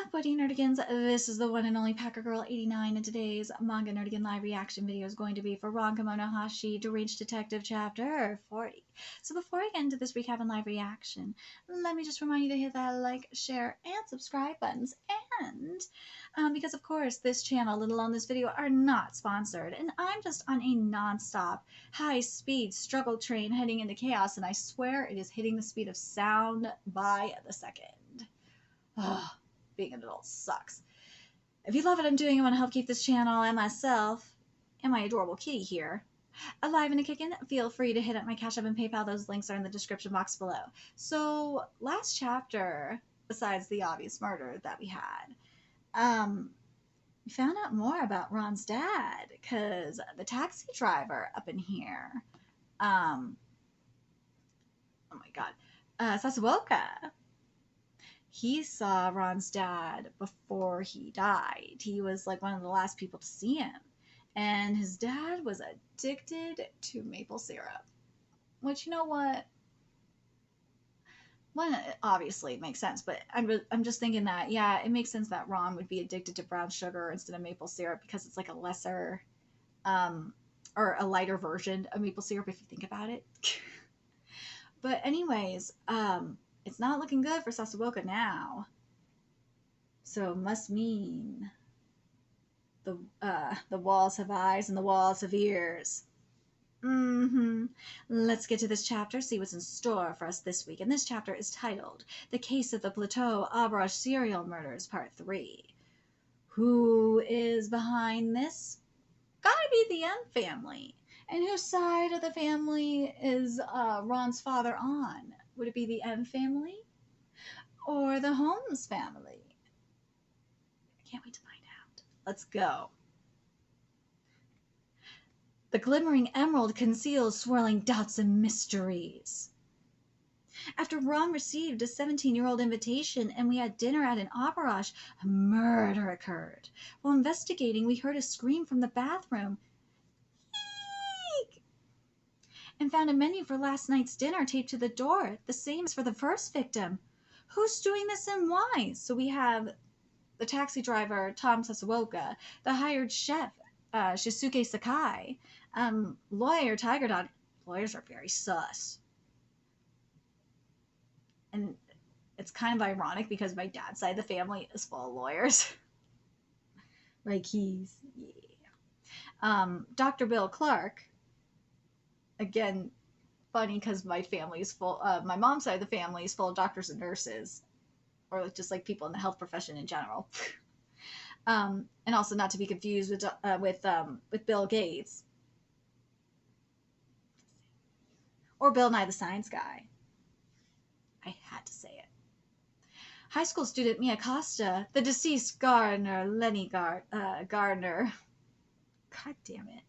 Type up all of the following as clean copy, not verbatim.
Buddy Nerdigans, this is the one and only Packer Girl 89, and today's Manga Nerdigan live reaction video is going to be for Kamonohashi, Deranged Detective Chapter 40. So before I get into this recap and live reaction, let me just remind you to hit that like, share, and subscribe buttons, and because of course this channel, let alone this video, are not sponsored, and I'm just on a non-stop, high-speed struggle train heading into chaos, and I swear it is hitting the speed of sound by the second. Oh. Being an adult sucks. If you love what I'm doing and want to help keep this channel and myself and my adorable kitty here alive and kicking, feel free to hit up my Cash App and PayPal. Those links are in the description box below. So last chapter, besides the obvious murder that we had, we found out more about Ron's dad, because the taxi driver up in here, oh my god, Sasuoka, he saw Ron's dad before he died. He was like one of the last people to see him. And his dad was addicted to maple syrup. Which, you know what? One, obviously it makes sense, but I'm just thinking that, yeah, it makes sense that Ron would be addicted to brown sugar instead of maple syrup, because it's like a lesser, or a lighter version of maple syrup if you think about it. But anyways, it's not looking good for Sasuoka now. So it must mean the walls have eyes and the walls have ears. Let's get to this chapter, see what's in store for us this week. And this chapter is titled The Case of the Plateau Abraj Serial Murders, Part 3. Who is behind this? Gotta be the M family. And whose side of the family is Ron's father on? Would it be the M family or the Holmes family? I can't wait to find out. Let's go. The glimmering emerald conceals swirling doubts and mysteries. After Ron received a 17-year-old invitation and we had dinner at an Abraj, a murder occurred. While investigating, we heard a scream from the bathroom. And found a menu for last night's dinner taped to the door, the same as for the first victim. Who's doing this and why? So we have the taxi driver, Tom Sasuoka, the hired chef, Shisuke Sakai, lawyer, Tiger Dog. Lawyers are very sus. And it's kind of ironic because my dad's side of the family is full of lawyers. Like he's, yeah. Dr. Bill Clark. Again, funny because my family is full, my mom's side of the family is full of doctors and nurses, or just like people in the health profession in general. And also not to be confused with Bill Gates. Or Bill Nye the Science Guy. I had to say it. High school student Mia Costa, the deceased gardener Lenny Gardner. God damn it.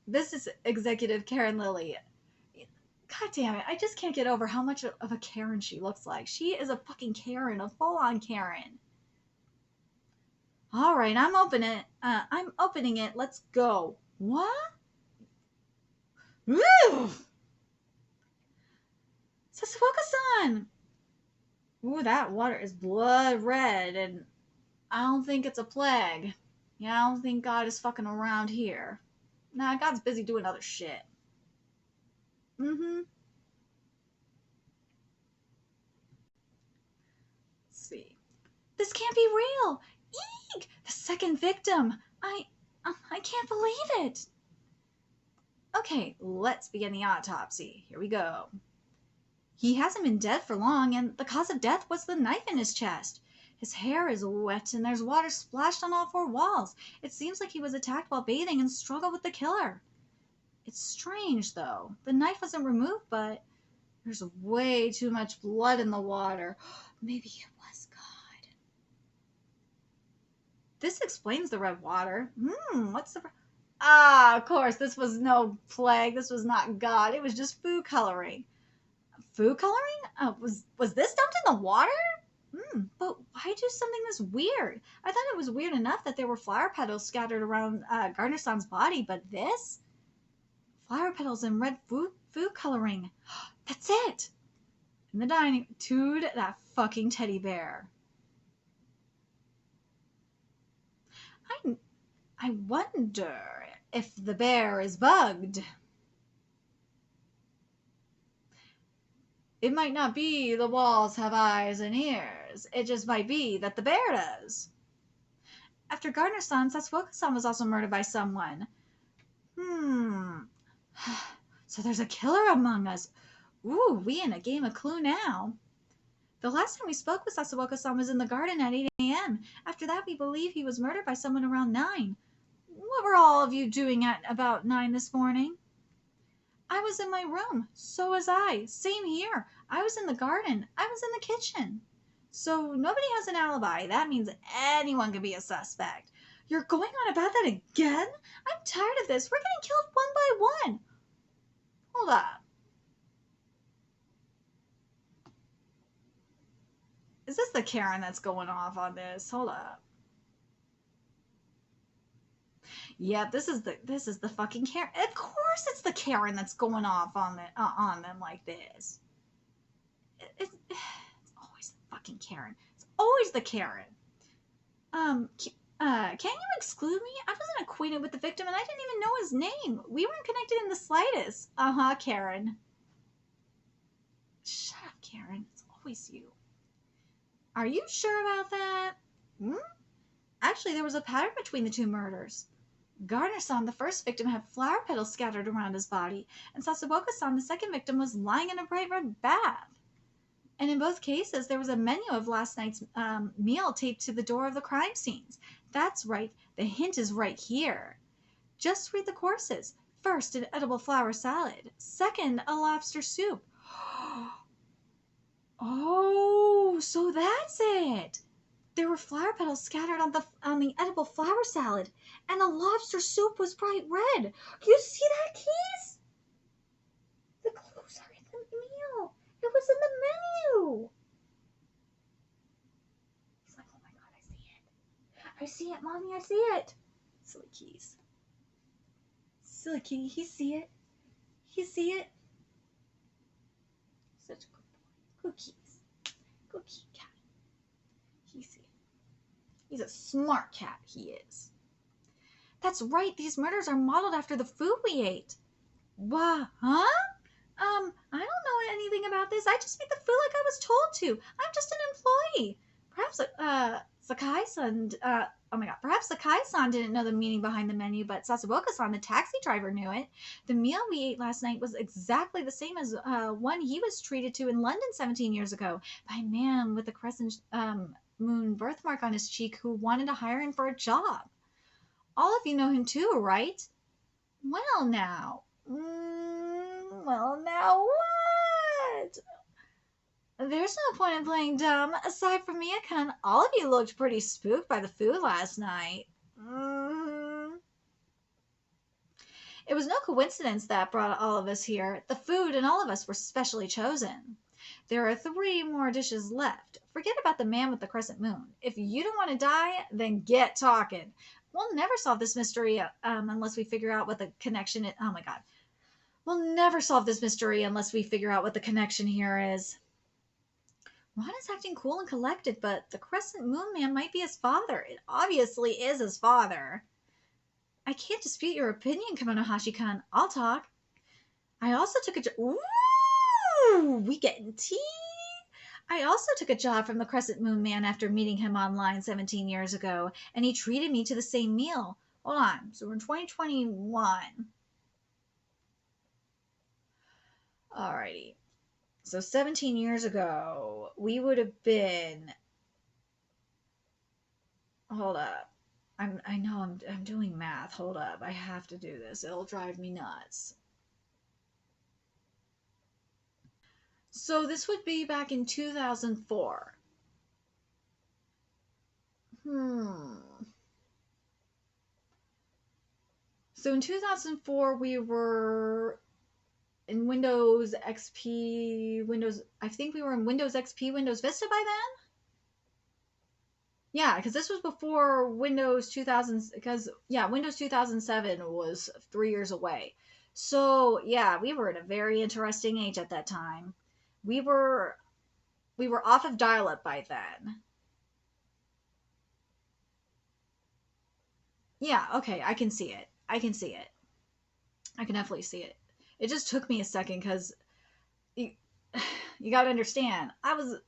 Business executive Karen Lilly. God damn it. I just can't get over how much of a Karen she looks like. She is a fucking Karen, a full-on Karen. All right, I'm opening it. Let's go. What? Woo! Sasuoka-san! Ooh, that water is blood red, and I don't think it's a plague. Yeah, I don't think God is fucking around here. Nah, God's busy doing other shit. Let's see. This can't be real. Eek! The second victim. I can't believe it. Okay, let's begin the autopsy. Here we go. He hasn't been dead for long, and the cause of death was the knife in his chest. His hair is wet, and there's water splashed on all four walls. It seems like he was attacked while bathing and struggled with the killer. It's strange, though. The knife wasn't removed, but there's way too much blood in the water. Maybe it was God. This explains the red water. What's the... Ah, of course, this was no plague. This was not God. It was just food coloring. Food coloring? Was this dumped in the water? But why do something this weird? I thought it was weird enough that there were flower petals scattered around Gardner-san's body, but this? Flower petals and red food coloring. That's it! In the dining, Tood, that fucking teddy bear. I wonder if the bear is bugged. It might not be the walls have eyes and ears. It just might be that the bear does. After Gardner-san, Saswoka-san was also murdered by someone. So there's a killer among us. Ooh, we in a game of Clue now. The last time we spoke with Saswoka-san was in the garden at 8 a.m. After that, we believe he was murdered by someone around 9. What were all of you doing at about 9 this morning? I was in my room. So was I. Same here. I was in the garden. I was in the kitchen. So nobody has an alibi. That means anyone could be a suspect. You're going on about that again? I'm tired of this. We're getting killed one by one. Hold up. Is this the Karen that's going off on this? Hold up. Yep, this is the fucking Karen. Of course, it's the Karen that's going off on them like this. It's always the fucking Karen. It's always the Karen. Can you exclude me? I wasn't acquainted with the victim, and I didn't even know his name. We weren't connected in the slightest. Karen. Shut up, Karen. It's always you. Are you sure about that? Actually, there was a pattern between the two murders. Gardner-san, the first victim, had flower petals scattered around his body, and Saseboka-san, the second victim, was lying in a bright red bath. And in both cases, there was a menu of last night's meal taped to the door of the crime scenes. That's right. The hint is right here. Just read the courses. First, an edible flower salad. Second, a lobster soup. Oh, so that's it. There were flower petals scattered on the edible flower salad, and the lobster soup was bright red. You see that, Keys? The clues are in the meal. It was in the menu. He's like, oh my god, I see it. I see it, Mommy, I see it. Silly Keys. Silly Key, he see it. He see it. Such a good boy. Good Keys. Good Key cat. He see it. He's a smart cat, he is. That's right, these murders are modeled after the food we ate. What? Huh? I don't know anything about this. I just made the food like I was told to. I'm just an employee. Perhaps, Sakai-san, perhaps Sakai-san didn't know the meaning behind the menu, but Saseboka-san, the taxi driver, knew it. The meal we ate last night was exactly the same as one he was treated to in London 17 years ago by a man with a crescent moon birthmark on his cheek who wanted to hire him for a job. All of you know him too, right? Well, now. Well, now what? There's no point in playing dumb. Aside from me, all of you looked pretty spooked by the food last night. It was no coincidence that brought all of us here. The food and all of us were specially chosen. There are 3 more dishes left. Forget about the man with the crescent moon. If you don't want to die, then get talking. We'll never solve this mystery unless we figure out what the connection is. Oh my god. We'll never solve this mystery unless we figure out what the connection here is. Ron is acting cool and collected, but the Crescent Moon Man might be his father. It obviously is his father. I can't dispute your opinion, Kamonohashi-kun. I'll talk. I also took a Ooh, we getting tea? I also took a job from the Crescent Moon Man after meeting him online 17 years ago, and he treated me to the same meal. Hold on. So we're in 2021. Alrighty. So 17 years ago, we would have been... Hold up. I know I'm doing math. Hold up. I have to do this. It'll drive me nuts. So this would be back in 2004. So in 2004, we were in Windows XP, I think we were in Windows XP, Windows Vista by then? Yeah, because this was before Windows 2000, Windows 2007 was 3 years away. So, yeah, we were at a very interesting age at that time. We were off of dial-up by then. Yeah, okay, I can see it. I can see it. I can definitely see it. It just took me a second because you, you got to understand. Because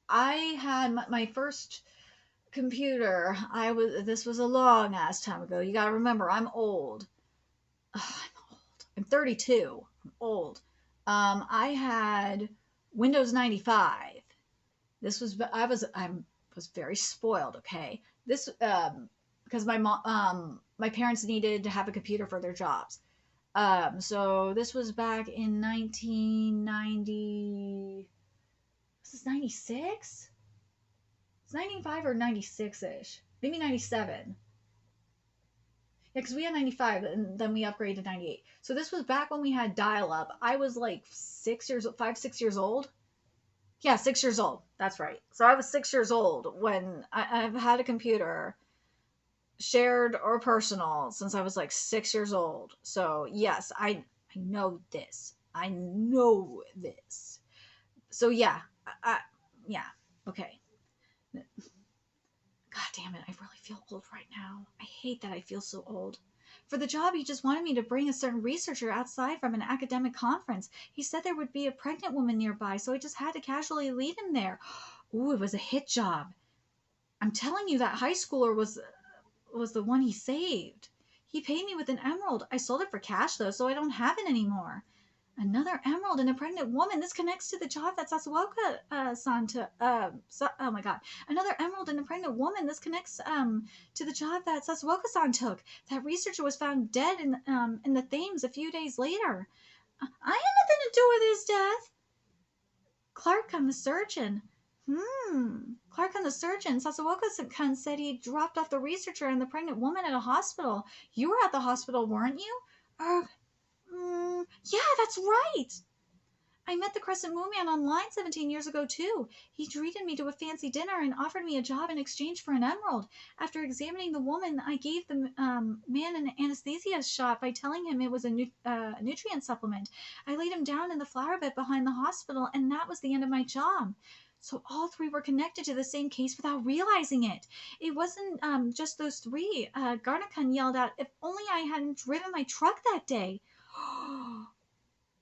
I had my first computer. This was a long ass time ago. You got to remember, I'm old. Ugh, I'm old. I'm 32. I'm old. I had Windows 95. This was I was very spoiled. Okay, this because my parents needed to have a computer for their jobs. So this was back in 1990. This is 96. It's 95 or 96 ish. Maybe 97. Yeah, because we had 95 and then we upgraded to 98. So this was back when we had dial up. I was like 6 years old. Yeah, 6 years old. That's right. So I was 6 years old when I've had a computer, shared or personal, since I was like 6 years old. So yes, I know this. I know this. So yeah, yeah. Okay. God damn it, I really feel old right now. I hate that I feel so old. For the job, he just wanted me to bring a certain researcher outside from an academic conference. He said there would be a pregnant woman nearby, so I just had to casually lead him there. Ooh, it was a hit job. I'm telling you, that high schooler was the one he saved. He paid me with an emerald. I sold it for cash, though, so I don't have it anymore. Another emerald and a pregnant woman. This connects to the job that Sasuoka-san to. Oh my god. Another emerald and a pregnant woman. This connects to the job that Sasuoka-san took. That researcher was found dead in the Thames a few days later. I had nothing to do with his death. Clark-kun, the surgeon. Clark-kun, the surgeon. Sasuoka-kun said he dropped off the researcher and the pregnant woman at a hospital. You were at the hospital, weren't you? Yeah, that's right. I met the Crescent Moon Man online 17 years ago, too. He treated me to a fancy dinner and offered me a job in exchange for an emerald. After examining the woman, I gave the man an anesthesia shot by telling him it was a nutrient supplement. I laid him down in the flower bed behind the hospital, and that was the end of my job. So all three were connected to the same case without realizing it. It wasn't just those three. Garnet-kun yelled out, if only I hadn't driven my truck that day.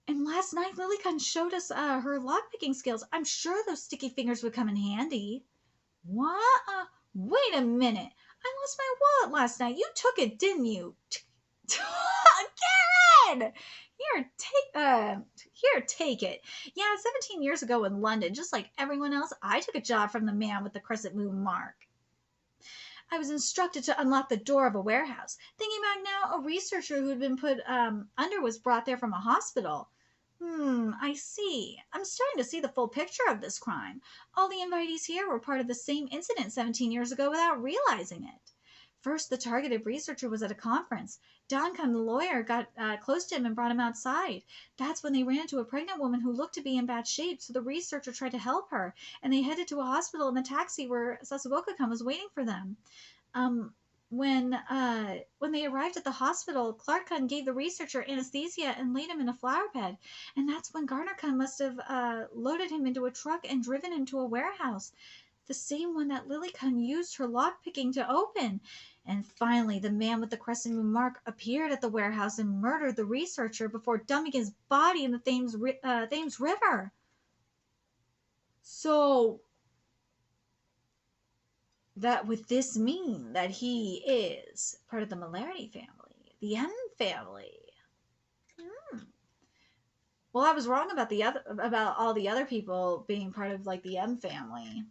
And last night, Lilycon showed us her lockpicking skills. I'm sure those sticky fingers would come in handy. What? Wait a minute. I lost my wallet last night. You took it, didn't you? Karen! Here, take it. Yeah, 17 years ago in London, just like everyone else, I took a job from the man with the crescent moon mark. I was instructed to unlock the door of a warehouse. Thinking back now, a researcher who had been put under was brought there from a hospital. I see. I'm starting to see the full picture of this crime. All the invitees here were part of the same incident 17 years ago without realizing it. First, the targeted researcher was at a conference. Dankun, the lawyer, got close to him and brought him outside. That's when they ran into a pregnant woman who looked to be in bad shape, so the researcher tried to help her, and they headed to a hospital in the taxi where Sasuoka-kun was waiting for them. When they arrived at the hospital, Clark-kun gave the researcher anesthesia and laid him in a flower bed. And that's when Garner-kun must have loaded him into a truck and driven him to a warehouse. The same one that Lily-kun used her lockpicking to open. And finally, the man with the crescent moon mark appeared at the warehouse and murdered the researcher before dumping his body in the Thames River. So that would this mean that he is part of the Malarity family, the M family? Well, I was wrong about all the other people being part of like the M family,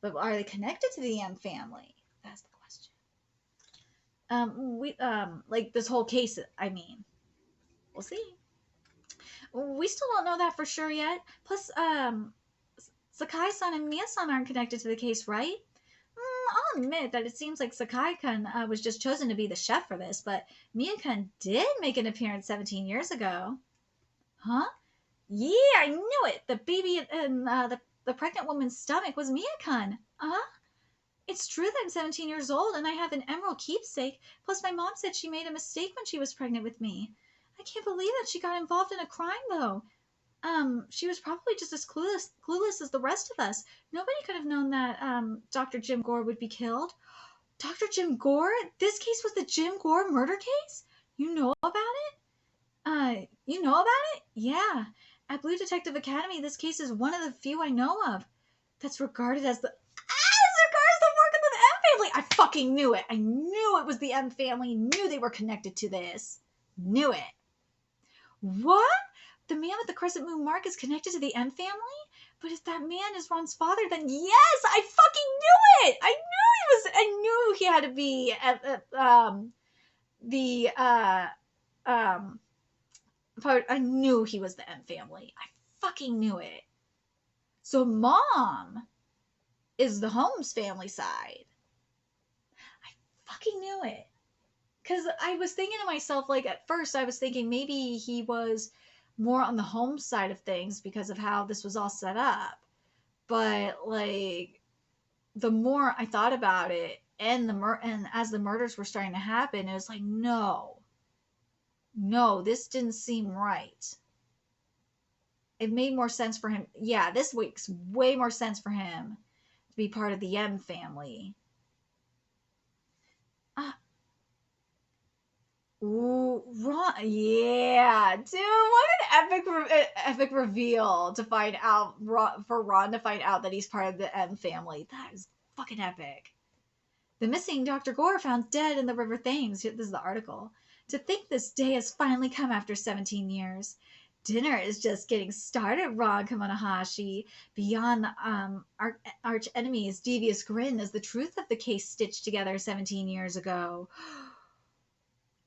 but are they connected to the M family? That's the question. Like this whole case. I mean, we'll see. We still don't know that for sure yet. Plus, Sakai-san and Mia-san aren't connected to the case, right? I'll admit that it seems like Sakai-kun was just chosen to be the chef for this, but Mia-kun did make an appearance 17 years ago. Huh? Yeah, I knew it! The baby in the pregnant woman's stomach was Mia-kun. It's true that I'm 17 years old and I have an emerald keepsake, plus my mom said she made a mistake when she was pregnant with me. I can't believe that she got involved in a crime, though. She was probably just as clueless as the rest of us. Nobody could have known that Dr. Jim Gore would be killed. Dr. Jim Gore? This case was the Jim Gore murder case? You know about it? You know about it? Yeah. At Blue Detective Academy, this case is one of the few I know of that's regarded as the regards the work of the M family. I fucking knew it. I knew it was the M family. Knew they were connected to this. Knew it. What? The man with the crescent moon mark is connected to the M family? But if that man is Ron's father, then yes, I fucking knew it. I knew he had to be I knew he was the M family. I fucking knew it. So mom is the Holmes family side. I fucking knew it. Because I was thinking to myself, like, at first I was thinking maybe he was more on the Holmes side of things because of how this was all set up. But, like, the more I thought about it, and as the murders were starting to happen, it was like, no, this didn't seem right. It made more sense for him. Yeah, this makes way more sense for him to be part of the M family. Ooh, Ron, yeah, dude, what an epic reveal to find out for Ron to find out that he's part of the M family. That is fucking epic. The missing Dr. Gore found dead in the River Thames. This is the article. To think this day has finally come after 17 years. Dinner is just getting started, Ron Kamonohashi. Beyond the arch enemy's devious grin is the truth of the case stitched together 17 years ago.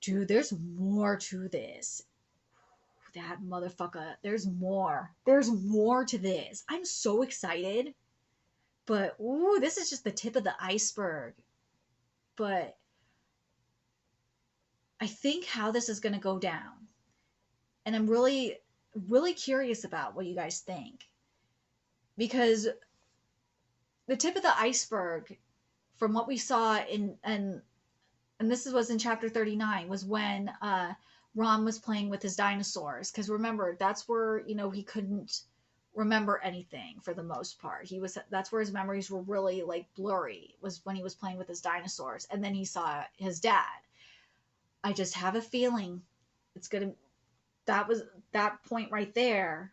Dude, there's more to this. That motherfucker. There's more. There's more to this. I'm so excited. But, ooh, this is just the tip of the iceberg. But I think how this is going to go down. And I'm really, really curious about what you guys think. Because the tip of the iceberg, from what we saw and this was in chapter 39, was when Ron was playing with his dinosaurs. Because remember, that's where, he couldn't remember anything for the most part. That's where his memories were really like blurry, was when he was playing with his dinosaurs. And then he saw his dad. I just have a feeling that point right there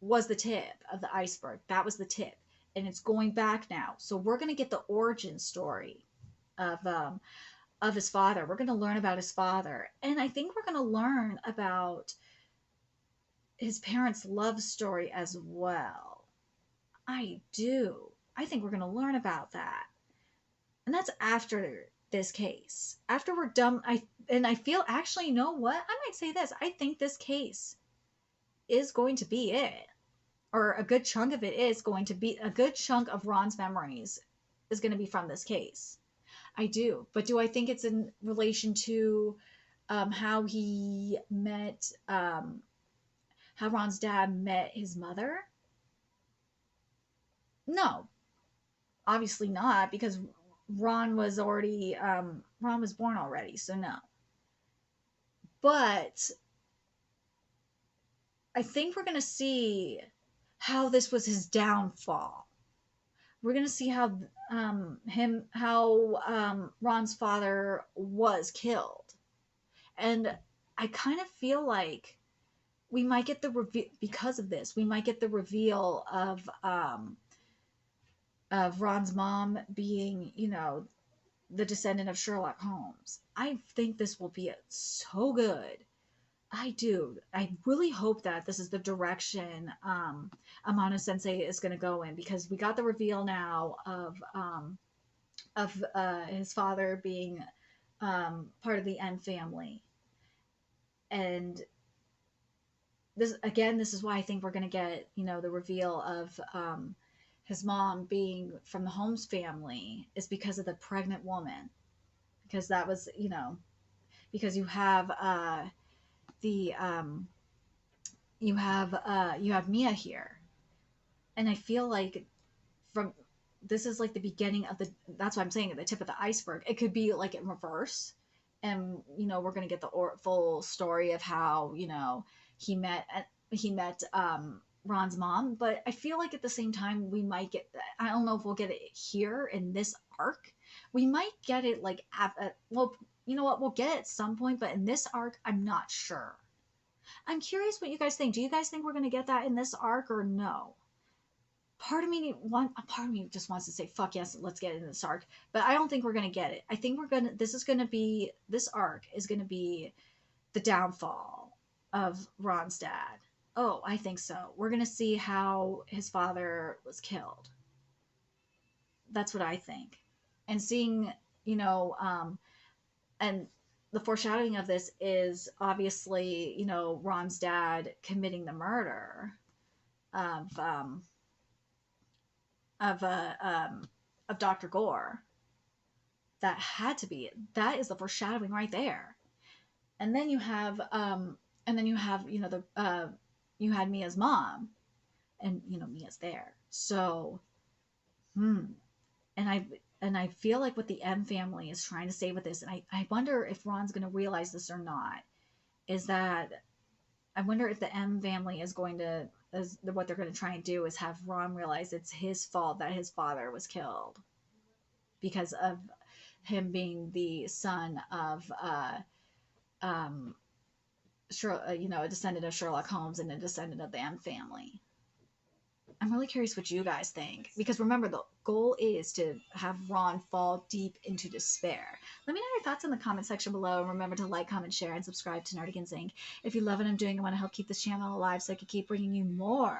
was the tip of the iceberg. That was the tip. And it's going back now. So we're going to get the origin story of his father. We're going to learn about his father. And I think we're going to learn about his parents' love story as well. I do. I think we're going to learn about that. And that's after this case. After we're done, I feel, actually, you know what? I might say this. I think this case is going to be it. Or a good chunk of it is going to be, a good chunk of Ron's memories is going to be from this case. I do. But do I think it's in relation to how he met, how Ron's dad met his mother? No. Obviously not, because Ron was born already, so no. But I think we're going to see how this was his downfall. We're going to see how Ron's father was killed. And I kind of feel like we might get the reveal, because of this, we might get the reveal of Ron's mom being, the descendant of Sherlock Holmes. I think this will be so good. I do. I really hope that this is the direction Amano Sensei is going to go in, because we got the reveal now of his father being part of the M family, and this is why I think we're going to get the reveal of his mom being from the Holmes family, is because of the pregnant woman, because that was because you have you have Mia here, and I feel like this is like the beginning of that's what I'm saying, at the tip of the iceberg. It could be like in reverse, and we're gonna get the full story of how he met, he met Ron's mom, but I feel like at the same time we might get. I don't know if we'll get it here in this arc. We might get it like well, you know what? We'll get it at some point, but in this arc, I'm not sure. I'm curious what you guys think. Do you guys think we're gonna get that in this arc or no? Part of me just wants to say fuck yes, let's get it in this arc, but I don't think we're gonna get it. I think this arc is gonna be the downfall of Ron's dad. Oh, I think so. We're gonna see how his father was killed. That's what I think. And seeing, you know, and the foreshadowing of this is obviously, you know, Ron's dad committing the murder of of uh, um, of Dr. Gore. That is the foreshadowing right there. And then you have you know you had Mia's mom, and you know Mia's there. So, and I feel like what the M family is trying to say with this, and I wonder if Ron's going to realize this or not, is that I wonder if the M family is going to, what they're going to try and do is have Ron realize it's his fault that his father was killed because of him being the son of, you know, a descendant of Sherlock Holmes and a descendant of the M family. I'm really curious what you guys think, because remember, the goal is to have Ron fall deep into despair. Let me know your thoughts in the comment section below, and remember to like, comment, share, and subscribe to Nerdigans Inc. If you love what I'm doing and want to help keep this channel alive so I can keep bringing you more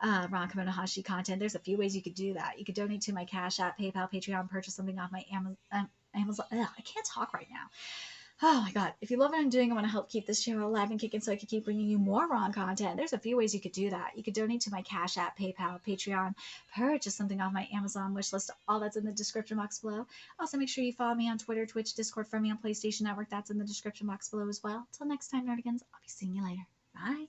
Ron Kamonohashi content, there's a few ways you could do that. You could donate to my Cash App, PayPal, Patreon, purchase something off my Amazon. I can't talk right now. Oh my god, if you love what I'm doing, I want to help keep this channel alive and kicking so I can keep bringing you more Ron content. There's a few ways you could do that. You could donate to my Cash App, PayPal, Patreon, purchase something off my Amazon wishlist. All that's in the description box below. Also, make sure you follow me on Twitter, Twitch, Discord, friend me on PlayStation Network. That's in the description box below as well. Till next time, Nerdigans, I'll be seeing you later. Bye.